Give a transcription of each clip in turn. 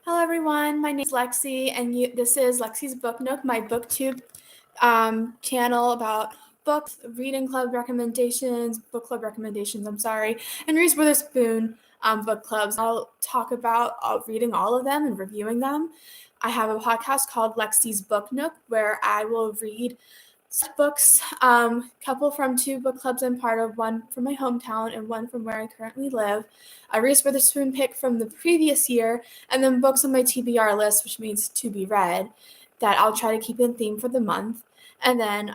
Hello, everyone. My name is Lexi, and this is Lexi's Book Nook, my booktube channel about books, reading club recommendations, book club recommendations, and Reese Witherspoon book clubs. I'll talk about reading all of them and reviewing them. I have a podcast called Lexi's Book Nook where I will read books, couple from two book clubs I'm part of, one from my hometown and one from where I currently live, a Reese Witherspoon pick from the previous year, and then books on my TBR list, which means to be read, that I'll try to keep in theme for the month. And then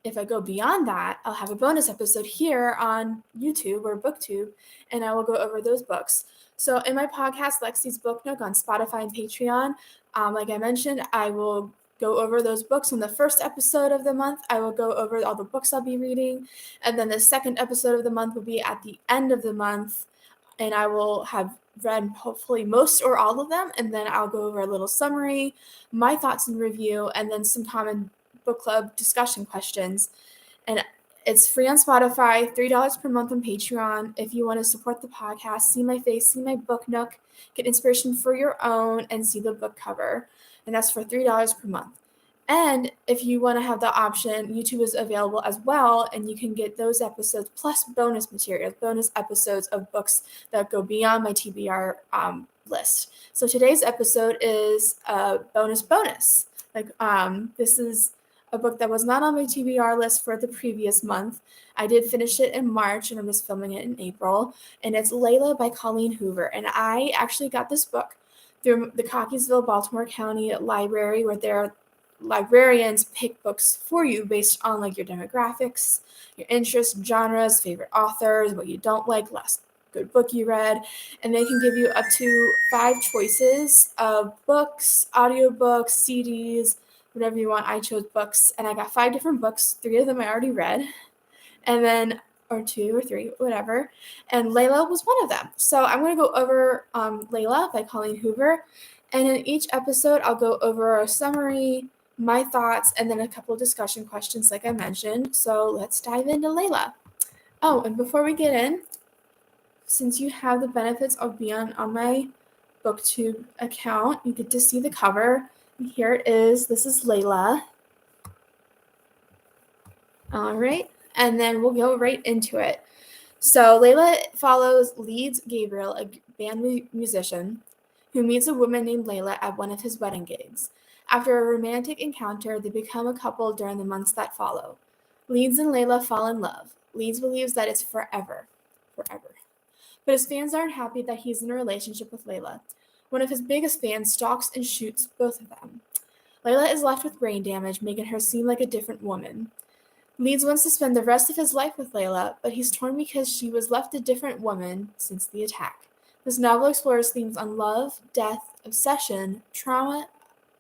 if I go beyond that, I'll have a bonus episode here on YouTube or BookTube, and I will go over those books. So in my podcast, Lexi's Book Nook on Spotify and Patreon, like I mentioned, I will go over those books. In the first episode of the month, I will go over all the books I'll be reading. And then the second episode of the month will be at the end of the month. And I will have read hopefully most or all of them. And then I'll go over a little summary, my thoughts and review, and then some common book club discussion questions. And it's free on Spotify, $3 per month on Patreon. If you want to support the podcast, see my face, see my book nook, get inspiration for your own, and see the book cover. And that's for $3 per month. And if you want to have the option, YouTube is available as well, and you can get those episodes plus bonus materials, bonus episodes of books that go beyond my TBR list. So today's episode is a bonus. This is a book that was not on my TBR list for the previous month. I did finish it in March, and I'm just filming it in April. And it's Layla by Colleen Hoover. And I actually got this book through the Cockeysville, Baltimore County Library, where their librarians pick books for you based on like your demographics, your interests, genres, favorite authors, what you don't like, last good book you read, and they can give you up to 5 choices of books, audiobooks, CDs, whatever you want. I chose books, and I got 5 different books. 3 of them I already read, and then or 2 or 3, whatever. And Layla was one of them. So I'm going to go over Layla by Colleen Hoover. And in each episode, I'll go over a summary, my thoughts, and then a couple of discussion questions like I mentioned. So let's dive into Layla. Oh, and before we get in, since you have the benefits of being on my BookTube account, you get to see the cover. And here it is. This is Layla. All right. And then we'll go right into it. So Layla follows Leeds Gabriel, a band musician, who meets a woman named Layla at one of his wedding gigs. After a romantic encounter, they become a couple during the months that follow. Leeds and Layla fall in love. Leeds believes that it's forever. But his fans aren't happy that he's in a relationship with Layla. One of his biggest fans stalks and shoots both of them. Layla is left with brain damage, making her seem like a different woman. Leeds wants to spend the rest of his life with Layla, but he's torn because she was left a different woman since the attack. This novel explores themes on love, death, obsession, trauma,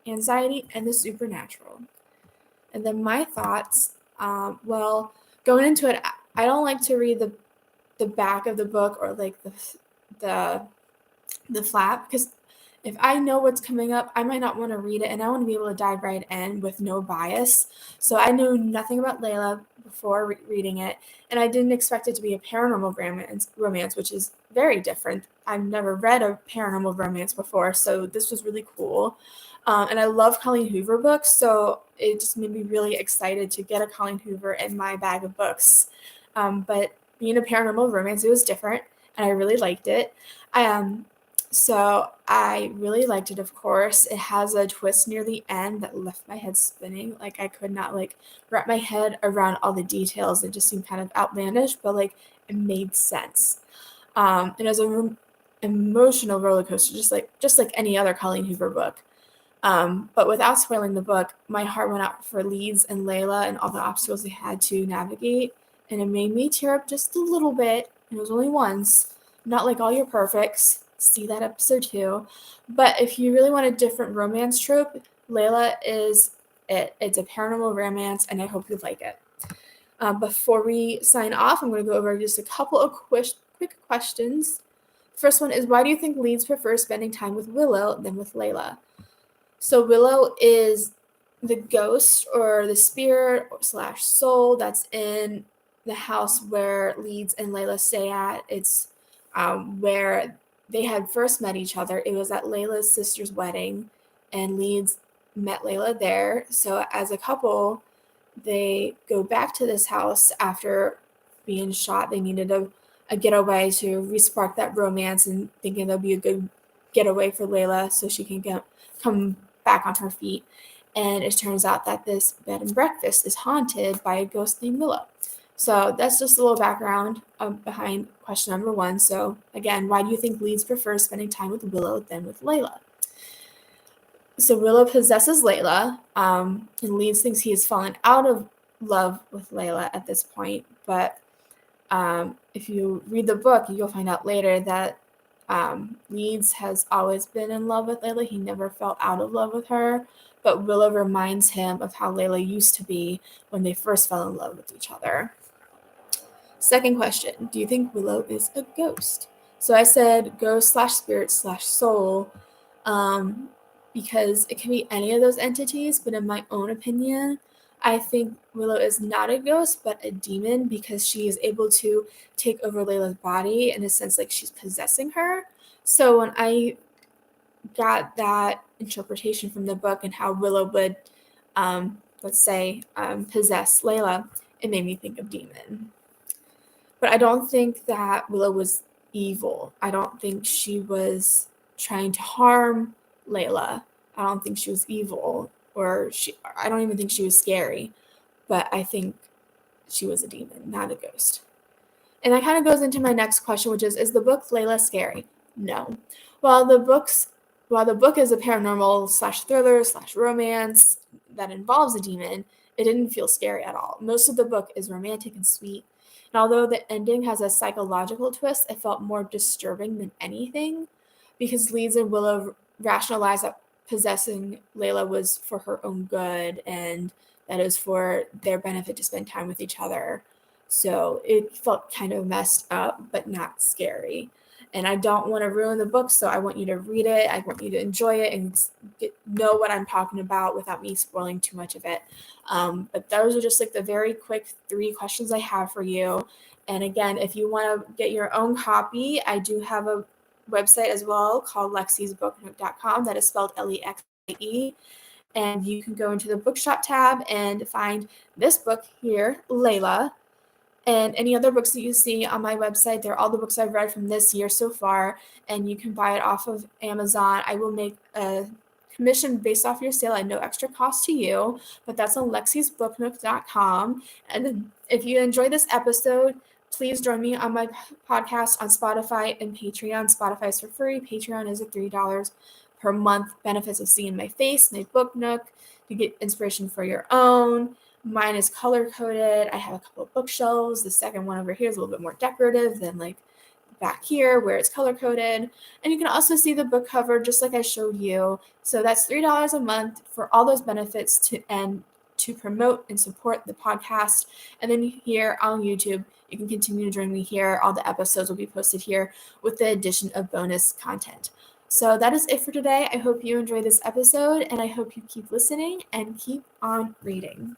anxiety, and the supernatural. And then my thoughts, going into it, I don't like to read the back of the book or like the flap, because if I know what's coming up, I might not want to read it, and I want to be able to dive right in with no bias. So I knew nothing about Layla before reading it, and I didn't expect it to be a paranormal romance, which is very different. I've never read a paranormal romance before, so this was really cool. And I love Colleen Hoover books, so it just made me really excited to get a Colleen Hoover in my bag of books. But being a paranormal romance, it was different, and I really liked it. So I really liked it, of course. It has a twist near the end that left my head spinning. Like, I could not, wrap my head around all the details. It just seemed kind of outlandish, but, it made sense. It was a emotional roller coaster, just like any other Colleen Hoover book. But without spoiling the book, my heart went out for Leeds and Layla and all the obstacles they had to navigate, and it made me tear up just a little bit. It was only once, not like all your perfects. See that episode too. But if you really want a different romance trope, Layla is it. It's a paranormal romance, and I hope you like it. Before we sign off, I'm going to go over just a couple of quick questions. First one is, why do you think Leeds prefers spending time with Willow than with Layla? So Willow is the ghost or the spirit / soul that's in the house where Leeds and Layla stay at. It's where they had first met each other. It was at Layla's sister's wedding, and Leeds met Layla there. So as a couple, they go back to this house after being shot. They needed a getaway to respark that romance, and thinking there'll be a good getaway for Layla so she can come back on her feet. And it turns out that this bed and breakfast is haunted by a ghost named Willow. So that's just a little background behind question number 1. So again, why do you think Leeds prefers spending time with Willow than with Layla? So Willow possesses Layla, and Leeds thinks he has fallen out of love with Layla at this point. But if you read the book, you'll find out later that Leeds has always been in love with Layla. He never felt out of love with her. But Willow reminds him of how Layla used to be when they first fell in love with each other. Second question, do you think Willow is a ghost? So I said ghost / spirit / soul, because it can be any of those entities, but in my own opinion, I think Willow is not a ghost, but a demon, because she is able to take over Layla's body in a sense like she's possessing her. So when I got that interpretation from the book and how Willow would, possess Layla, it made me think of demon. But I don't think that Willow was evil. I don't think she was trying to harm Layla. I don't think she was evil, I don't even think she was scary. But I think she was a demon, not a ghost. And that kind of goes into my next question, which is the book Layla scary? No. While the book is a paranormal / thriller / romance that involves a demon, it didn't feel scary at all. Most of the book is romantic and sweet. And although the ending has a psychological twist, it felt more disturbing than anything, because Leeds and Willow rationalized that possessing Layla was for her own good and that it was for their benefit to spend time with each other. So it felt kind of messed up, but not scary. And I don't want to ruin the book, so I want you to read it. I want you to enjoy it and know what I'm talking about without me spoiling too much of it. But those are just like the very quick 3 questions I have for you. And again, if you want to get your own copy, I do have a website as well called lexisbooknook.com. That is spelled Lexie. And you can go into the bookshop tab and find this book here, Layla, and any other books that you see on my website. They're all the books I've read from this year so far, and you can buy it off of Amazon. I will make a commission based off your sale at no extra cost to you, but that's on lexisbooknook.com. And then if you enjoy this episode, please join me on my podcast on Spotify and Patreon. Spotify is for free. Patreon is at $3 per month. Benefits of seeing my face, my book nook. You get inspiration for your own. Mine is color-coded. I have a couple of bookshelves. The second one over here is a little bit more decorative than like back here where it's color-coded. And you can also see the book cover just like I showed you. So that's $3 a month for all those benefits to promote and support the podcast. And then here on YouTube, you can continue to join me here. All the episodes will be posted here with the addition of bonus content. So that is it for today. I hope you enjoyed this episode, and I hope you keep listening and keep on reading.